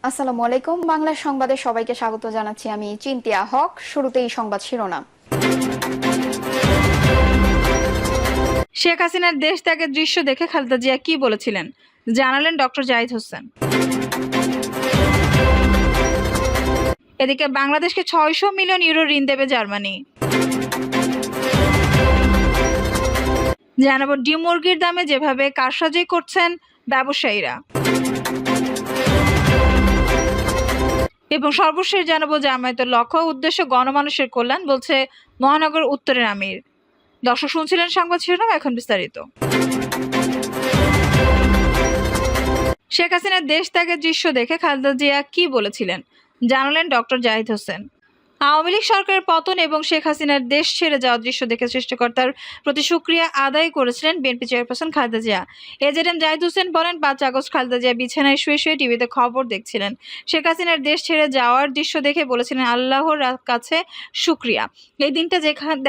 আসসালামু আলাইকুম। বাংলা সংবাদে সবাইকে স্বাগত জানাচ্ছি। আমি চিন্তিয়া হক। শুরুতেই সংবাদ শিরোনাম। শেখ হাসিনার দেশ ত্যাগের দৃশ্য দেখে খালেদা জিয়া কি বলেছিলেন জানালেন ডক্টর জাহিদ হোসেন। এদিকে বাংলাদেশকে ৬০০ মিলিয়ন ইউরো ঋণ দেবে জার্মানি। জানাবো ডিম মুরগির দামে যেভাবে কারসাজি করছেন ব্যবসায়ীরা, এবং সর্বশেষ জানাবো জামায়াতের লক্ষ্য উদ্দেশ্য গণমানুষের কল্যাণ বলছে মহানগর উত্তরের আমির। দর্শক শুনছিলেন সংবাদ শিরোনাম, এখন বিস্তারিত। শেখ হাসিনার দেশ ত্যাগের দৃশ্য দেখে খালেদা জিয়া কি বলেছিলেন জানালেন ডক্টর জাহিদ হোসেন। আওয়ামী লীগ সরকারের পতন এবং শেখ হাসিনার দেশ ছেড়ে যাওয়ার দৃশ্য দেখে সৃষ্টিকর্তার প্রতি শুকরিয়া আদায় করেছিলেন BNP chairperson Khaleda Zia. AZM Zahid Hossain বলেন, ৫ আগস্ট খালেদা জিয়া বিছানায় শুয়ে শুয়ে টিভিতে খবর দেখছিলেন। শেখ হাসিনার দেশ ছেড়ে যাওয়ার দৃশ্য দেখে বলেছিলেন, আল্লাহর কাছে শুকরিয়া, এই দিনটা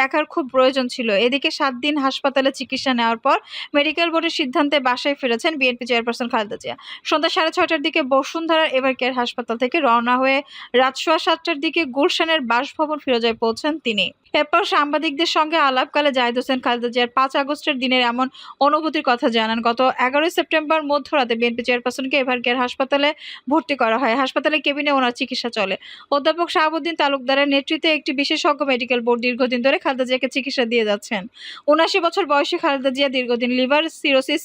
দেখার খুব প্রয়োজন ছিল। এদিকে ৭ দিন হাসপাতালে চিকিৎসা নেওয়ার পর মেডিকেল বোর্ডের সিদ্ধান্তে বাসায় ফিরেছেন বিএনপি চেয়ারপারসন খালেদা জিয়া। সন্ধ্যা 6:30টার দিকে বসুন্ধরার এভারকেয়ার হাসপাতাল থেকে রওনা হয়ে রাত 7:15টার দিকে গুলশানের বাসভবন ফিরোজায় পৌঁছান তিনি। এরপর সাংবাদিকদের সঙ্গে আলাপকালে জাহিদ হোসেন খালেদা জিয়ার ৫ আগস্টের দিনের এমন অনুভূতির কথা জানান। গত ১১ সেপ্টেম্বর মধ্যরাতে বিএনপি চেয়ারপারসনকে এভারকেয়ার হাসপাতালে ভর্তি করা হয়। হাসপাতালের কেবিনে ওনার চিকিৎসা চলে। অধ্যাপক শাহাবুদ্দিন তালুকদারের নেতৃত্বে একটি বিশেষজ্ঞ মেডিকেল বোর্ড দীর্ঘদিন ধরে খালেদা জিয়াকে চিকিৎসা দিয়ে যাচ্ছেন। ৭৯ বছর বয়সী খালেদা জিয়া দীর্ঘদিন লিভার সিরোসিস,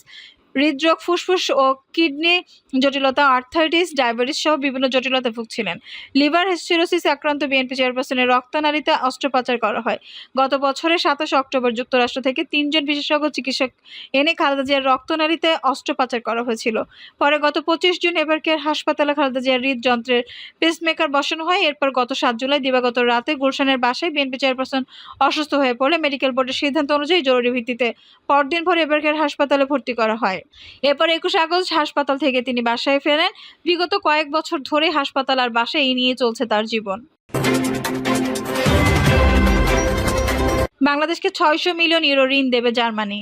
হৃদরোগ, ফুসফুস ও কিডনি জটিলতা, আর্থাইটিস, ডায়াবেটিস সহ বিভিন্ন জটিলতা ভুগছিলেন। লিভার সিরোসিস আক্রান্ত বিএনপি চেয়ারপারসনের রক্তনালীতে অস্ত্রোপচার করা হয়। গত বছরের ২৭ অক্টোবর যুক্তরাষ্ট্র থেকে ৩ জন বিশেষজ্ঞ চিকিৎসক এনে খালেদা জিয়ার রক্তনালীতে অস্ত্রোপচার করা হয়েছিল। পরে গত ২৫ জুন এভারকেয়ার হাসপাতালে খালেদা জিয়ার হৃদযন্ত্রের পেসমেকার বসানো হয়। এরপর গত ৭ জুলাই দিবাগত রাতে গুলশানের বাসায় বিএনপি চেয়ারপারসন অসুস্থ হয়ে পড়লে মেডিকেল বোর্ডের সিদ্ধান্ত অনুযায়ী জরুরি ভিত্তিতে পরদিন ভোর এভারকেয়ার হাসপাতালে ভর্তি করা হয়। এরপর ২১ আগস্ট হাসপাতাল থেকে তিনি বাসায় ফেরেন। বিগত কয়েক বছর ধরে হাসপাতাল আর বাসায় এই নিয়ে চলছে তার জীবন। বাংলাদেশকে ৬০০ মিলিয়ন ইউরো ঋণ দেবে জার্মানি।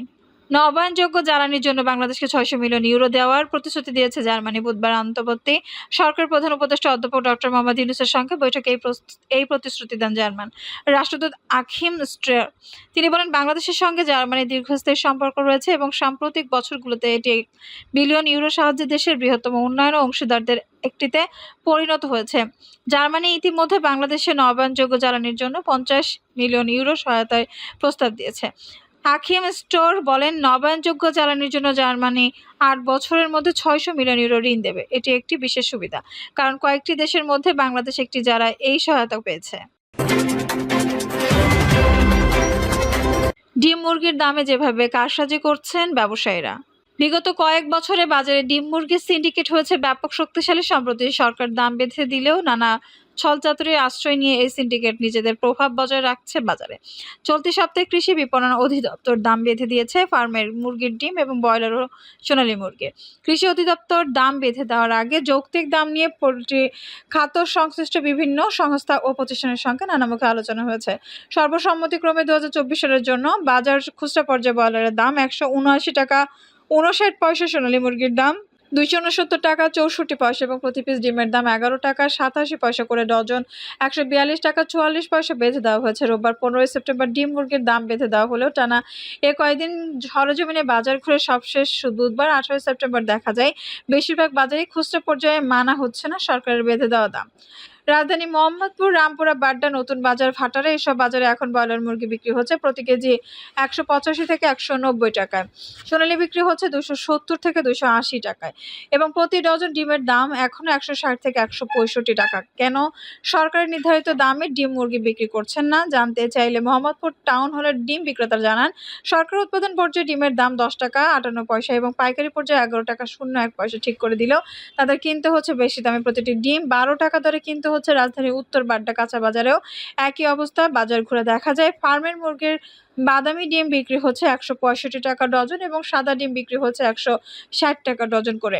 নবায়নযোগ্য জ্বালানির জন্য বাংলাদেশকে ৬০০ মিলিয়ন ইউরো দেওয়ার প্রতিশ্রুতি দিয়েছে জার্মানি। বুধবার অন্তর্বর্তী সরকার প্রধান উপদেষ্টা অধ্যাপক ডক্টর মোহাম্মদ ইউনূসের সঙ্গে বৈঠকে এই প্রতিশ্রুতি দেন জার্মান রাষ্ট্রদূত আখিম স্ট্রেয়ার। তিনি বলেন, বাংলাদেশের সঙ্গে জার্মানির দীর্ঘস্থায়ী সম্পর্ক রয়েছে এবং সাম্প্রতিক বছরগুলোতে এটি ১ বিলিয়ন ইউরো সাহায্যে দেশের বৃহত্তম উন্নয়ন ও অংশীদারদের একটিতে পরিণত হয়েছে। জার্মানি ইতিমধ্যে বাংলাদেশের নবায়নযোগ্য জ্বালানির জন্য ৫০ মিলিয়ন ইউরো সহায়তার প্রস্তাব দিয়েছে। হাকিম স্টোর বলেন, নবায়নযোগ্য জ্বালানির জন্য জার্মানি ৮ বছরের মধ্যে ৬০০ মিলিয়ন ইউরো ঋণ দেবে। এটি একটি বিশেষ সুবিধা, কারণ কয়েকটি দেশের মধ্যে বাংলাদেশ একটি যারা এই সহায়তা পেয়েছে। ডিম মুরগির দামে যেভাবে কারসাজি করছেন ব্যবসায়ীরা। বিগত কয়েক বছরে বাজারে ডিম মুরগির সিন্ডিকেট হয়েছে ব্যাপক শক্তিশালী। সম্প্রতি সরকার দাম বেঁধে দিলেও নানা ছলচাতুরির আশ্রয় নিয়ে এই সিন্ডিকেট নিজেদের প্রভাব বজায় রাখছে বাজারে। চলতি সপ্তাহে কৃষি বিপণন অধিদপ্তর দাম বেঁধে দিয়েছে ফার্মের মুরগির ডিম এবং ব্রয়লার ও সোনালী মুরগির। কৃষি অধিদপ্তর দাম বেঁধে দেওয়ার আগে যৌক্তিক দাম নিয়ে পোল্ট্রি খাদ্য সংশ্লিষ্ট বিভিন্ন সংস্থা ও প্রতিষ্ঠানের সঙ্গে নানামুখী আলোচনা হয়েছে। সর্বসম্মতিক্রমে ২০২৪ সালের জন্য বাজার খুচরা পর্যায়ে ব্রয়লারের দাম ১৭৯ টাকা ৫৯ পয়সা, সোনালী মুরগির দাম ২৬৯ টাকা ৬৪ পয়সা এবং প্রতি পিস ডিমের দাম ১১ টাকা ৮৭ পয়সা করে ডজন ১৪২ টাকা ৪৪ পয়সা বেঁধে দেওয়া হয়েছে। রোববার ১৫ সেপ্টেম্বর ডিম মুরগির দাম বেঁধে দেওয়া হলেও টানা কয়েকদিন সরেজমিনে বাজার ঘুরে সবশেষ বুধবার ১৮ সেপ্টেম্বর দেখা যায় বেশিরভাগ বাজারেই খুচরা পর্যায়ে মানা হচ্ছে না সরকারের বেঁধে দেওয়া দাম। রাজধানী মোহাম্মদপুর, রামপুরা, বাড্ডা, নতুন বাজার, ভাটারা এসব বাজারে এখন ব্রয়লার মুরগি বিক্রি হচ্ছে প্রতি কেজি ১৮৫ থেকে ১৯০ টাকায়। সোনালী বিক্রি হচ্ছে ২৭০ থেকে ২৮০ টাকায় এবং প্রতি ডজন ডিমের দাম এখনও ১৬০ থেকে ১৬৫ টাকা। কেন সরকারের নির্ধারিত দামে ডিম মুরগি বিক্রি করছেন না জানতে চাইলে মোহাম্মদপুর টাউন হলের ডিম বিক্রেতারা জানান, সরকার উৎপাদন পর্যায়ে ডিমের দাম ১০ টাকা ৫৮ পয়সা এবং পাইকারি পর্যায়ে ১১ টাকা ০১ পয়সা ঠিক করে দিলেও তাদের কিনতে হচ্ছে বেশি দামে। প্রতিটি ডিম ১২ টাকা দরে কিনতে হচ্ছে। রাজধানীর উত্তর বাড্ডা কাঁচা বাজারেও একই অবস্থা। বাজার ঘুরে দেখা যায় ফার্মের মুরগির বাদামি ডিম বিক্রি হচ্ছে 165 টাকা ডজন এবং সাদা ডিম বিক্রি হচ্ছে 160 টাকা ডজন করে।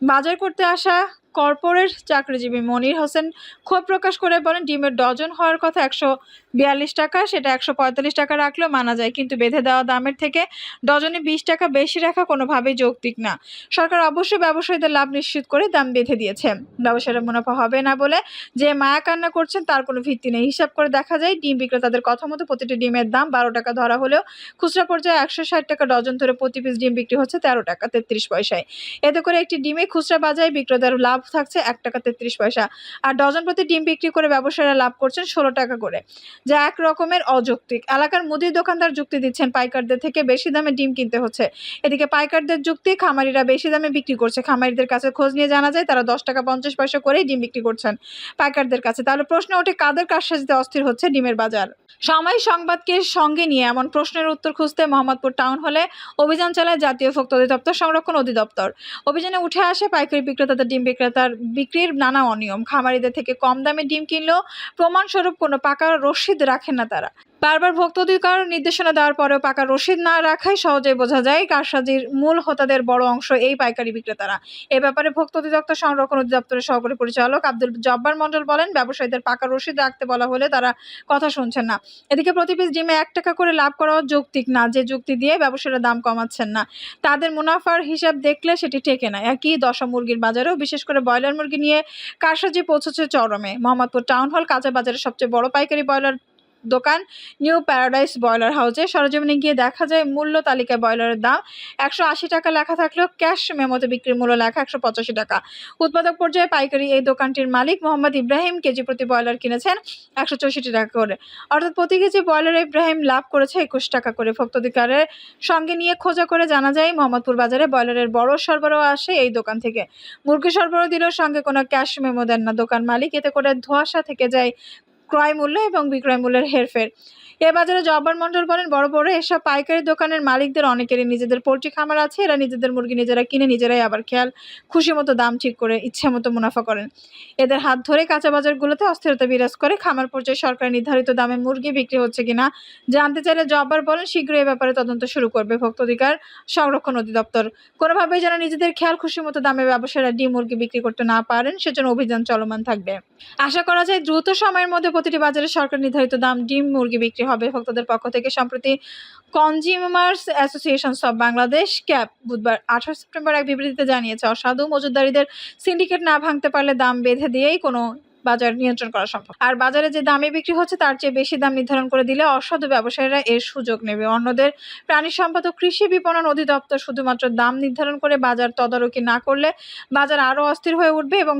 বাজার করতে আসা কর্পোরেট চাকরিজীবী মনির হোসেন ক্ষোভ প্রকাশ করে বলেন, ডিমের ডজন হওয়ার কথা 142 টাকা, সেটা 145 টাকা রাখলেও মানা যায়, কিন্তু বেঁধে দেওয়া দামের থেকে ডজনে 20 টাকা বেশি রাখা কোনোভাবেই যৌক্তিক না। সরকার অবশ্যই ব্যবসায়ীদের লাভ নিশ্চিত করে দাম বেঁধে দিয়েছে। ব্যবসায়ীরা মুনাফা হবে না বলে যে মায়া কান্না করছেন তার কোনো ভিত্তি নেই। হিসাব করে দেখা যায়, ডিম বিক্রেতাদের কথা মতো প্রতিটি ডিমের দাম 12 টাকা ধরা হলেও খুচরা পর্যায়ে 160 টাকা ডজন ধরে প্রতি পিস ডিম বিক্রি হচ্ছে 13 টাকা 33 পয়সায়। এতে করে একটি ডিমে খুচরা বাজারে বিক্রেতার লাভ থাকছে 1 টাকা 33 পয়সা, আর ডজন প্রতি ডিম বিক্রি করে ব্যবসায়ীরা লাভ করছেন 16 টাকা করে, যা এক রকমের অযৌক্তিক। এলাকার মুদির দোকানদার যুক্তি দিচ্ছেন, পাইকারদের থেকে বেশি দামে ডিম কিনতে হচ্ছে। এদিকে পাইকারদের যুক্তি, খামারিরা বেশি দামে বিক্রি করছে। খামারিদের কাছে খোঁজ নিয়ে জানা যায় তারা 10 টাকা 50 পয়সা করেই ডিম বিক্রি করছেন পাইকারদের কাছে। তাহলে প্রশ্ন ওঠে, কাদের কারসাজিতে অস্থির হচ্ছে ডিমের বাজার? সময় সংবাদকে সঙ্গে নিয়ে এমন প্রশ্নের উত্তর খুঁজতে মোহাম্মদপুর টাউন হলে অভিযান চালায় জাতীয় ভোক্তা অধিদপ্তর, সংরক্ষণ অধিদপ্তর। অভিযানে উঠে আসে পাইকারি বিক্রেতাদের ডিম বিক্রির নানা অনিয়ম। খামারিদের থেকে কম দামে ডিম কিনলেও প্রমাণস্বরূপ কোনো পাকা রসিদ রাখেন না তারা। বারবার ভোক্তা অধিকার নির্দেশনা দেওয়ার পরেও পাকা রসিদ না রাখায় সহজেই বোঝা যায় কারসাজির মূল হোতাদের বড় অংশ এই পাইকারি বিক্রেতারা। এ ব্যাপারে ভোক্তা অধিদপ্তর, সংরক্ষণ অধিদপ্তরের সহকারী পরিচালক আব্দুল জব্বার মণ্ডল বলেন, ব্যবসায়ীদের পাকা রসিদ রাখতে বলা হলে তারা কথা শুনছেন না। এদিকে প্রতি পিস ডিমে 1 টাকা করে লাভ করাও যৌক্তিক না, যে যুক্তি দিয়ে ব্যবসায়ীরা দাম কমাচ্ছেন না। তাদের মুনাফার হিসাব দেখলে সেটি টেকে না। একই দশা মুরগির বাজারেও, বিশেষ করে ব্রয়লার মুরগি নিয়ে কারসাজি পৌঁছেছে চরমে। মোহাম্মদপুর টাউন হল কাঁচা বাজারের সবচেয়ে বড় পাইকারি ব্রয়লার দোকান নিউ প্যারাডাইস ব্রয়লার হাউসে সরেজমিনে গিয়ে দেখা যায়, মূল্য তালিকায় ব্রয়লারের দাম 180 টাকা লেখা থাকলেও ক্যাশ মেমোতে বিক্রির মূল্য লেখা 185 টাকা। উৎপাদক পর্যায়ে পাইকারি এই দোকানটির মালিক মোহাম্মদ ইব্রাহিম কেজি প্রতি ব্রয়লার কিনেছেন 164 টাকা করে, অর্থাৎ প্রতি কেজি ব্রয়লারে ইব্রাহিম লাভ করেছে 21 টাকা করে। ভোক্তাধিকারের সঙ্গে নিয়ে খোঁজা করে জানা যায়, মোহাম্মদপুর বাজারে ব্রয়লারের বড় সরবরাহ আসে এই দোকান থেকে। মুরগি সরবরাহ দিলেও সঙ্গে কোনো ক্যাশ মেমো দেন না দোকান মালিক। এতে করে ধোঁয়াশা থেকে যায় ক্রয় মূল্য এবং বিক্রয় মূল্যের হেরফের। এ বাজারে জব্বার মণ্ডল বলেন, বড় বড় এসব পাইকারি দোকানের মালিকদের অনেকেরই নিজেদের পোল্ট্রি খামার আছে। এরা নিজেদের মুরগি নিজেরা কিনে নিজেরাই আবার খেয়াল খুশি মতো দাম ঠিক করে ইচ্ছে মতো মুনাফা করেন। এদের হাত ধরে কাঁচা বাজারগুলোতে অস্থিরতা বিরাজ করে। খামার পর্যায়ে সরকার নির্ধারিত দামে মুরগি বিক্রি হচ্ছে কিনা জানতে চাইলে জব্বার বলেন, শীঘ্রই এ ব্যাপারে তদন্ত শুরু করবে ভোক্তা অধিকার সংরক্ষণ অধিদপ্তর। কোনোভাবেই যেন নিজেদের খেয়াল খুশি মতো দামে ব্যবসায়ীরা ডিম মুরগি বিক্রি করতে না পারেন, সেজন্য অভিযান চলমান থাকবে। আশা করা যায় দ্রুত সময়ের মধ্যে প্রতিটি বাজারে সরকার নির্ধারিত দাম ডিম মুরগি বিক্রি হবে। ভোক্তাদের পক্ষ থেকে সম্প্রতি consumers associations of Bangladesh cap বুধবার 18 সেপ্টেম্বর এক বিবৃতিতে জানিয়েছে, অসাধু মজুতদারদের সিন্ডিকেট না ভাঙতে পারলে দাম বেঁধে দিয়েই কোনো বাজার নিয়ন্ত্রণ করা সম্ভব। আর বাজারে যে দামে বিক্রি হচ্ছে তার চেয়ে বেশি দাম নির্ধারণ করে দিলে অসাধু ব্যবসায়ীরা এর সুযোগ নেবে। অন্যদের প্রাণী সম্পদ ও কৃষি বিপণন অধিদপ্তর শুধুমাত্র দাম নির্ধারণ করে বাজার তদারকি না করলে বাজার আরও অস্থির হয়ে উঠবে এবং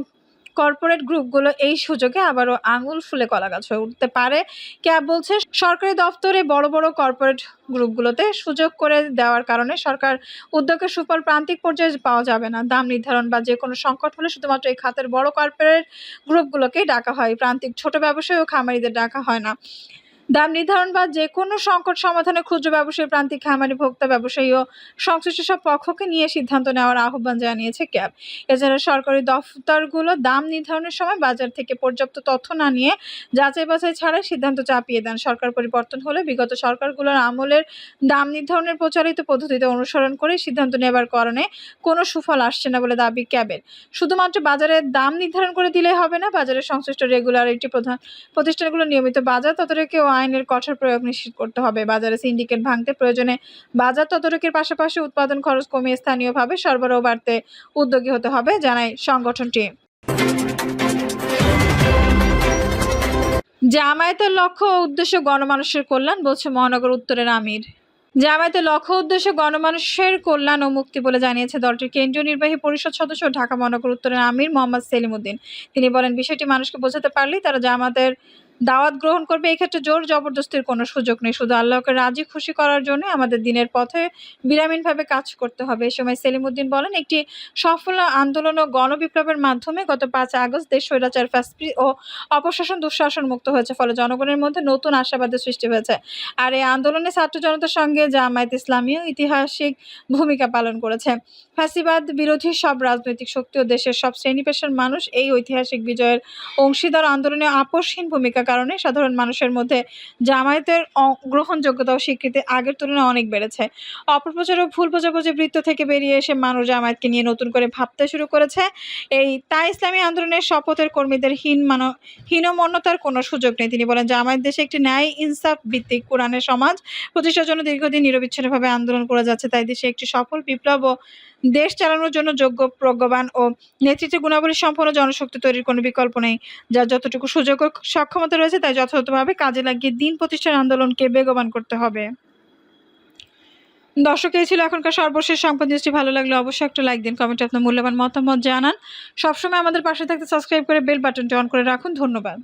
কর্পোরেট গ্রুপগুলো এই সুযোগে আবারও আঙুল ফুলে কলাগাছ হয়ে উঠতে পারে। ক্যাব বলছে, সরকারি দপ্তরে বড় বড় কর্পোরেট গ্রুপগুলোতে সুযোগ করে দেওয়ার কারণে সরকার উদ্যোগের সুফল প্রান্তিক পর্যায়ে পাওয়া যাবে না। দাম নির্ধারণ বা যে কোনো সংকট হলে শুধুমাত্র এই খাতের বড় কর্পোরেট গ্রুপগুলোকেই ডাকা হয়, প্রান্তিক ছোট ব্যবসায়ী ও খামারিদের ডাকা হয় না। দাম নির্ধারণ বা যে কোনো সংকট সমাধানে ক্ষুদ্র ব্যবসায়ী, প্রান্তিক খামারি, ভোক্তা, ব্যবসায়ী ও সংশ্লিষ্ট সব পক্ষকে নিয়ে সিদ্ধান্ত নেওয়ার আহ্বান জানিয়েছে ক্যাব। এছাড়া সরকারি দফতরগুলো দাম নির্ধারণের সময় বাজার থেকে পর্যাপ্ত তথ্য না নিয়ে যাচাই বাছাই ছাড়াই সিদ্ধান্ত চাপিয়ে দেন। সরকার পরিবর্তন হলে বিগত সরকারগুলোর আমলের দাম নির্ধারণের প্রচলিত পদ্ধতিতে অনুসরণ করে সিদ্ধান্ত নেবার কারণে কোনো সুফল আসছে না বলে দাবি ক্যাবের। শুধুমাত্র বাজারের দাম নির্ধারণ করে দিলেই হবে না, বাজারের সংশ্লিষ্ট রেগুলারিটি প্রতিষ্ঠানগুলো নিয়মিত বাজার তদারকি ও আইনের কঠোর প্রয়োগ নিশ্চিত করতে হবে। বাজারে সিন্ডিকেট ভাঙতে প্রয়োজনে বাজার তদারকির পাশাপাশি উৎপাদন খরচ কমিয়ে স্থানীয়ভাবে সরবরাহ বাড়তে উদ্যোগী হতে হবে, জানায় সংগঠনটি। জামায়াতের লক্ষ্য ও উদ্দেশ্য গণমানুষের কল্যাণ, বলছে মহানগর উত্তরের আমির। জামায়াতের লক্ষ্য উদ্দেশ্য গণমানুষের কল্যাণ ও মুক্তি বলে জানিয়েছে দলটির কেন্দ্রীয় নির্বাহী পরিষদ সদস্য ঢাকা মহানগর উত্তরের আমির মোহাম্মদ সেলিম উদ্দিন। তিনি বলেন, বিষয়টি মানুষকে বোঝাতে পারলেই তারা জামায়াতের দাওয়াত গ্রহণ করবে। এক্ষেত্রে জোর জবরদস্তির কোনো সুযোগ নেই। শুধু আল্লাহকে রাজি খুশি করার জন্য আমাদের দিনের পথে বিরামহীনভাবে কাজ করতে হবে। এ সময় সেলিম উদ্দিন বলেন, একটি সফল আন্দোলন ও গণবিপ্লবের মাধ্যমে গত 5 আগস্ট দেশ স্বৈরাচার, ফ্যাসিস্ট ও অপশাসন দুঃশাসন মুক্ত হয়েছে। ফলে জনগণের মধ্যে নতুন আশাবাদের সৃষ্টি হয়েছে। আর এই আন্দোলনে ছাত্র জনতার সঙ্গে জামায়াত ইসলামীও ঐতিহাসিক ভূমিকা পালন করেছে। ফ্যাসিবাদ বিরোধী সব রাজনৈতিক শক্তি ও দেশের সব শ্রেণী পেশার মানুষ এই ঐতিহাসিক বিজয়ের অংশীদার। আন্দোলনে আপোষহীন ভূমিকা কারণে সাধারণ মানুষের মধ্যে জামায়াতের গ্রহণযোগ্যতা ও স্বীকৃতি আগের তুলনায় অনেক বেড়েছে। অপপ্রচার ও ভুল বোঝাবুঝি বৃত্ত থেকে বেরিয়ে এসে মানুষ জামায়াতকে নিয়ে নতুন করে ভাবতে শুরু করেছে। তাই ইসলামী আন্দোলনের শপথের কর্মীদের হীনমন্যতার কোনো সুযোগ নেই। তিনি বলেন, জামায়াত দেশে একটি ন্যায় ইনসাফ ভিত্তিক কোরআনের সমাজ প্রতিষ্ঠার জন্য দীর্ঘদিন নিরবিচ্ছিন্নভাবে আন্দোলন করে যাচ্ছে। তাই দেশে একটি সফল বিপ্লব ও দেশ চালানোর জন্য যোগ্য, প্রজ্ঞাবান ও নেতৃত্ব গুণাবলী সম্পন্ন জনশক্তি তৈরির কোনো বিকল্প নেই। যার যতটুকু সুযোগ ও সক্ষমতা রয়েছে তাই যথাযথভাবে কাজে লাগিয়ে দিন প্রতিষ্ঠার আন্দোলনকে বেগবান করতে হবে। দর্শক, এই ছিল এখনকার সর্বশেষ সংবাদ। নিউজটি ভালো লাগলে অবশ্যই একটা লাইক দিন, কমেন্টে আপনার মূল্যবান মতামত জানান। সবসময় আমাদের পাশে থাকতে সাবস্ক্রাইব করে বেল বাটনটি অন করে রাখুন। ধন্যবাদ।